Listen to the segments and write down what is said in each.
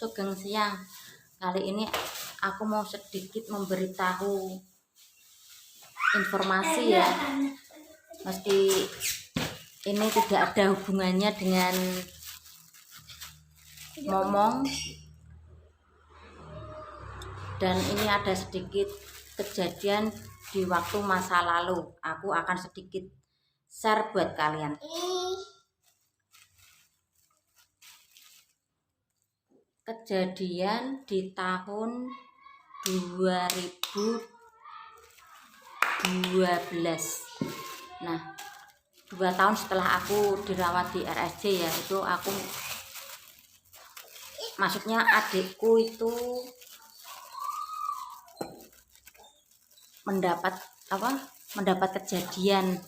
Sugeng Siang. Kali ini aku mau sedikit memberitahu informasi ya. Meski ini tidak ada hubungannya dengan momong, dan ini ada sedikit kejadian di waktu masa lalu. Aku akan sedikit share buat kalian. Kejadian di tahun 2012. Nah, 2 tahun setelah aku dirawat di RSJ ya, itu aku, maksudnya adikku itu mendapat kejadian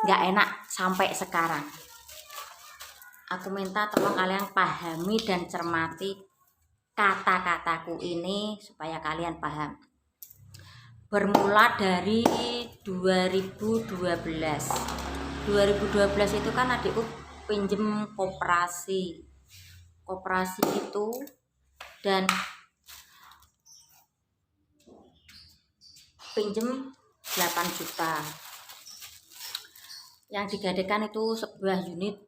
nggak enak sampai sekarang. Aku minta tolong kalian pahami dan cermati kata-kataku ini supaya kalian paham. Bermula dari 2012. 2012 itu kan adikku pinjem koperasi itu, dan pinjem 8 juta. Yang digadekan itu sebuah unit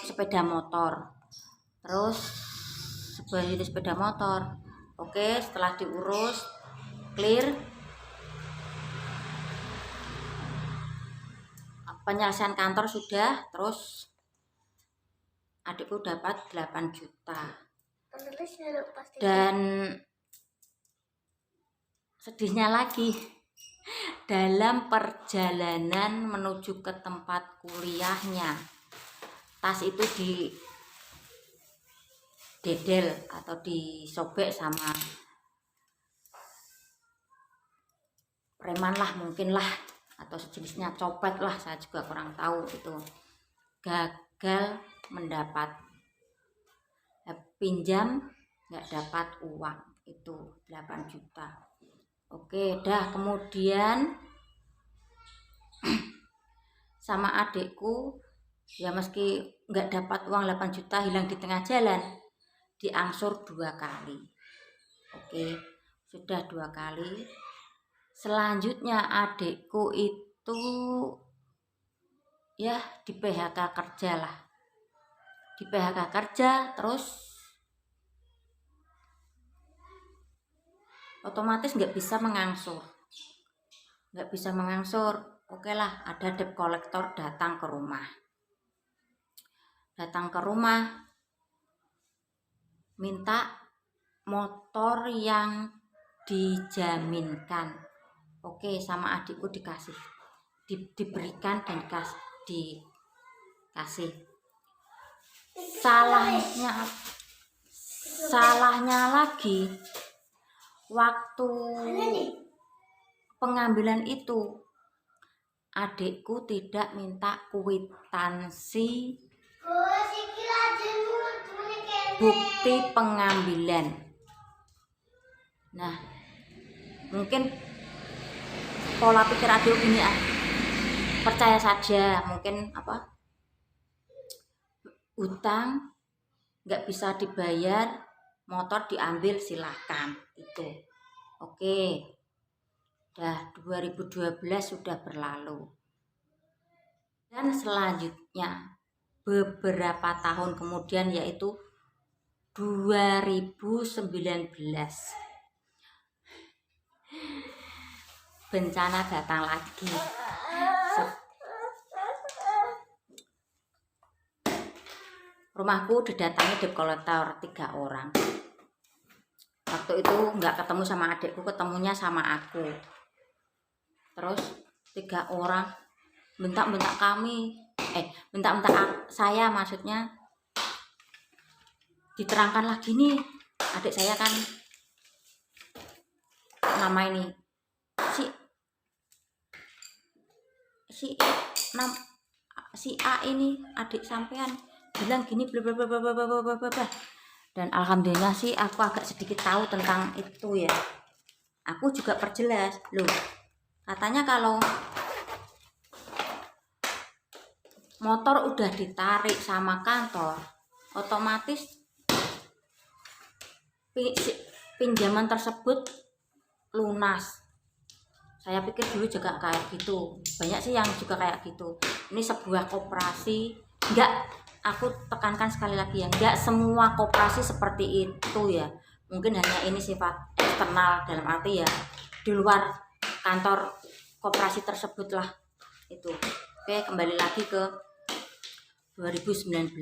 sepeda motor. Terus sebuah unit sepeda motor. Oke, setelah diurus clear, penyelesaian kantor sudah, terus adikku dapat 8 juta. Dan sedihnya lagi, dalam perjalanan menuju ke tempat kuliahnya, tas itu didedel atau disobek sama preman lah, mungkin lah, atau sejenisnya, copet lah, saya juga kurang tahu. Itu gagal mendapat pinjam, nggak dapat uang itu 8 juta. Oke, dah. Kemudian sama adikku ya, meski nggak dapat uang 8 juta, hilang di tengah jalan, diangsur 2 kali. Oke, sudah 2 kali. Selanjutnya adikku itu ya di PHK kerja lah. Di PHK kerja, terus otomatis nggak bisa mengangsur. Oke lah, ada debt collector datang ke rumah. Minta motor yang dijaminkan. Oke, sama adikku diberikan dan dikasih. Salahnya lagi, waktu pengambilan itu adikku tidak minta kwitansi bukti pengambilan. Nah, mungkin pola pikir adikku gini, percaya saja, mungkin utang nggak bisa dibayar, motor diambil, silahkan itu. Oke, dah 2012 sudah berlalu, dan selanjutnya beberapa tahun kemudian, yaitu 2019, bencana datang lagi. Rumahku didatangi debt collector 3 orang. Waktu itu nggak ketemu sama adikku, ketemunya sama aku. Terus 3 orang minta saya, maksudnya diterangkan lagi nih, adik saya kan nama ini si A ini, adik sampean bilang gini, bla bla bla bla bla bla bla. Dan alhamdulillah sih aku agak sedikit tahu tentang itu ya. Aku juga perjelas, loh, katanya kalau motor udah ditarik sama kantor, otomatis pinjaman tersebut lunas. Saya pikir dulu juga kayak gitu, banyak sih yang juga kayak gitu. Ini sebuah koperasi, enggak, aku tekankan sekali lagi ya, enggak semua koperasi seperti itu ya. Mungkin hanya ini sifat eksternal, dalam arti ya di luar kantor koperasi tersebut lah itu. Oke, kembali lagi ke 2019.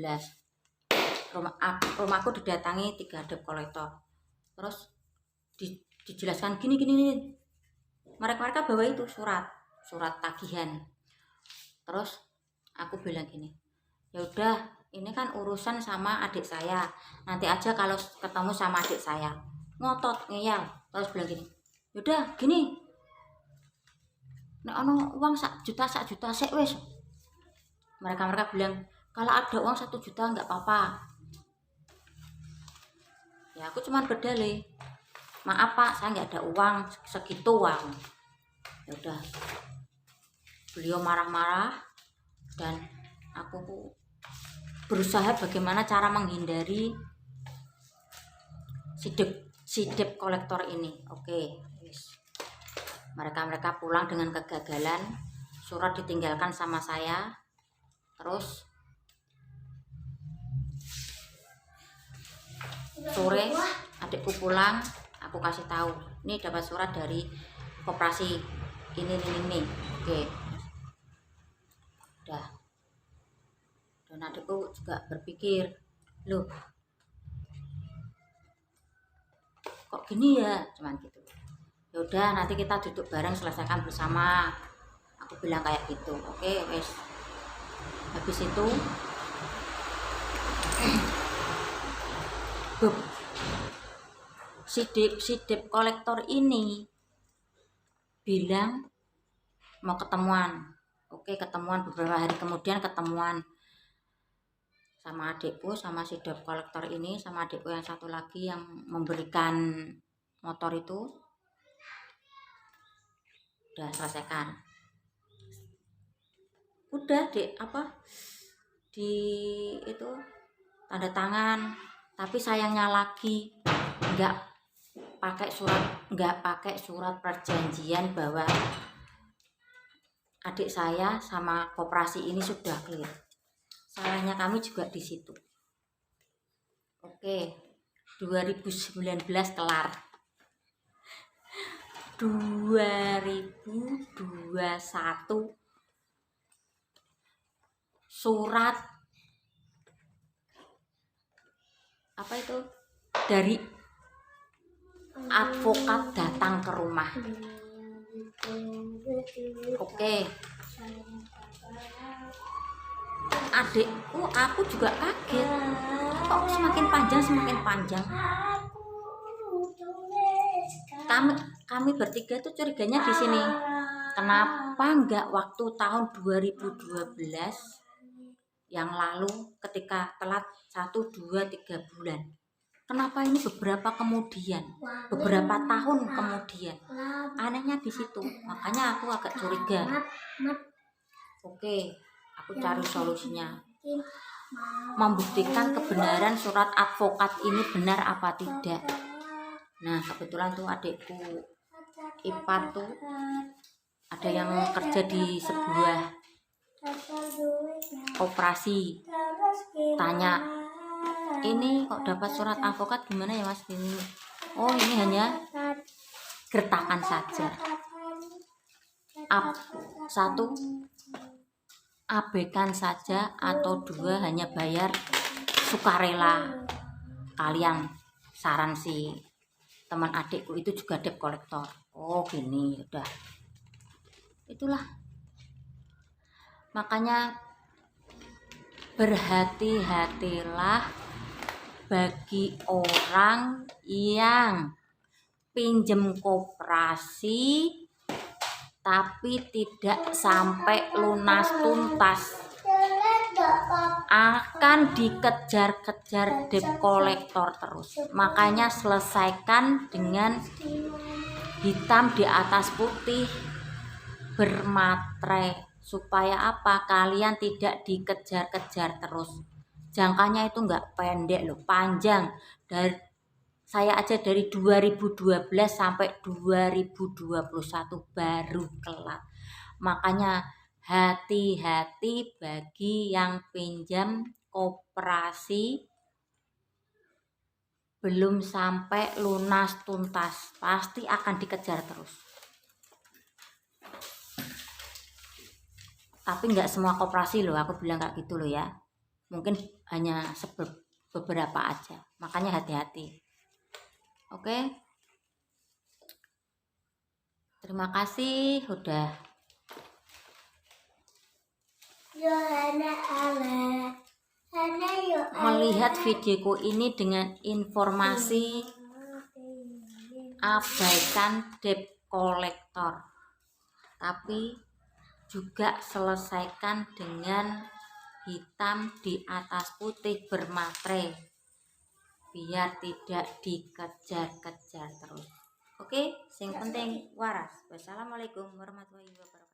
Rumahku didatangi 3 debt collector. Terus dijelaskan gini. Mereka bawa itu surat tagihan. Terus aku bilang gini, ya udah, ini kan urusan sama adik saya, nanti aja kalau ketemu sama adik saya. Ngotot ngeyel, terus bilang gini, yaudah gini, nek ono uang 1 juta sik wis. Mereka bilang kalau ada uang 1 juta nggak apa-apa. Ya aku cuman berdalih, maaf Pak, saya nggak ada uang segitu uang. Ya udah, beliau marah-marah dan aku berusaha bagaimana cara menghindari si debt kolektor ini. Oke, yes. Mereka pulang dengan kegagalan, surat ditinggalkan sama saya. Terus sore adikku pulang, aku kasih tahu, ini dapat surat dari koperasi ini. Oke, udah. Dan adikku juga berpikir, loh kok gini ya, cuman gitu. Ya udah, nanti kita duduk bareng selesaikan bersama, aku bilang kayak gitu. Oke, wes. Habis itu si debt kolektor ini bilang mau ketemuan. Oke, ketemuan beberapa hari kemudian, ketemuan sama adikku, sama si debt kolektor ini, sama adikku yang satu lagi yang memberikan motor itu. Udah selesaikan, udah di itu tanda tangan. Tapi sayangnya lagi nggak pakai surat perjanjian bahwa adik saya sama koperasi ini sudah clear. Salahnya kami juga di situ. Oke, 2019 kelar. 2021 surat apa itu dari advokat datang ke rumah. Oke, adikku, aku juga kaget, kok semakin panjang. Kami bertiga tuh curiganya di sini, kenapa nggak waktu tahun 2012 yang lalu ketika telat 1, 2, 3 bulan. Kenapa ini beberapa tahun kemudian? Anehnya di situ, makanya aku agak curiga. Oke, aku cari solusinya, membuktikan kebenaran surat advokat ini benar apa tidak. Nah, kebetulan tuh adikku ipar tuh ada yang kerja di sebuah operasi. Tanya, ini kok dapat surat advokat gimana ya Mas? Ini, oh ini hanya gertakan saja. 1, abaikan saja, atau 2, hanya bayar sukarela kalian. Saran si teman adikku itu juga debt collector. Oh gini, udah. Itulah. Makanya berhati-hatilah bagi orang yang pinjem koperasi tapi tidak sampai lunas tuntas, akan dikejar-kejar debt collector terus. Makanya selesaikan dengan hitam di atas putih, bermaterai, supaya apa? Kalian tidak dikejar-kejar terus. Jangkanya itu enggak pendek loh, panjang. Saya aja dari 2012 sampai 2021 baru kelar. Makanya hati-hati bagi yang pinjam koperasi belum sampai lunas tuntas, pasti akan dikejar terus. Tapi nggak semua koperasi loh, aku bilang kayak gitu loh ya. Mungkin hanya beberapa aja, makanya hati-hati. Oke, terima kasih udah melihat videoku ini dengan informasi abaikan debt collector, tapi juga selesaikan dengan hitam di atas putih bermatre, biar tidak dikejar-kejar terus. Oke, sing penting waras. Wassalamualaikum warahmatullahi wabarakatuh.